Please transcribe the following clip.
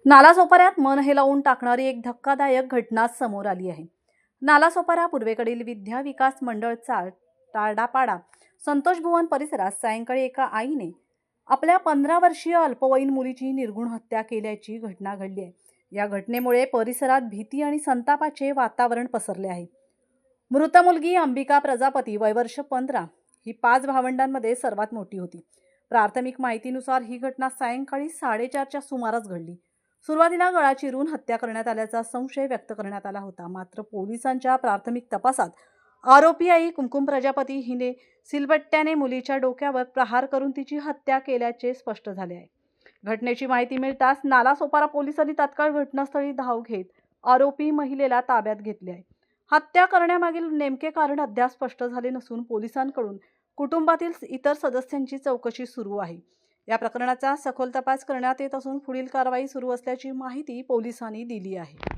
नालासोपाऱ्यात मन हेलावून टाकणारी एक धक्कादायक घटना समोर आली आहे। नालासोपारा पूर्वेकडील विद्या विकास मंडळचा तारडापाडा संतोष भुवन परिसरात सायंकाळी एका आईने आपल्या 15 वर्षीय अल्पवयीन मुलीची निर्घृण हत्या केल्याची घटना घडली आहे। या घटनेमुळे परिसरात भीती आणि संतापाचे वातावरण पसरले आहे। मृत मुलगी अंबिका प्रजापती वय वर्ष 15 ही 5 भावंडांमध्ये सर्वात मोठी होती। प्राथमिक माहितीनुसार ही घटना सायंकाळी 4:30च्या सुमारास घडली। सुरुवातीला गळा चिरून हत्या करण्यात आल्याचा संशय व्यक्त करण्यात आला होता, मात्र पोलिसांच्या प्राथमिक तपासात आरोपी आई कुमकुम प्रजापती हिने सिलबट्ट्याने मुलीच्या डोक्यावर प्रहार करून तिची हत्या केल्याचे स्पष्ट झाले आहे। घटनेची माहिती मिळताच नालासोपारा पोलिसांनी तात्काळ घटनास्थळी धाव घेत आरोपी महिलेला ताब्यात घेतले आहे। हत्या करण्यामागील नेमके कारण अद्याप स्पष्ट झाले नसून पोलिसांकडून कुटुंबातील इतर सदस्यांची चौकशी सुरू आहे। या प्रकरणाचा सखोल तपास करण्यात येत असून पुढील कारवाई सुरू असल्याची माहिती पोलिसांनी दिली आहे।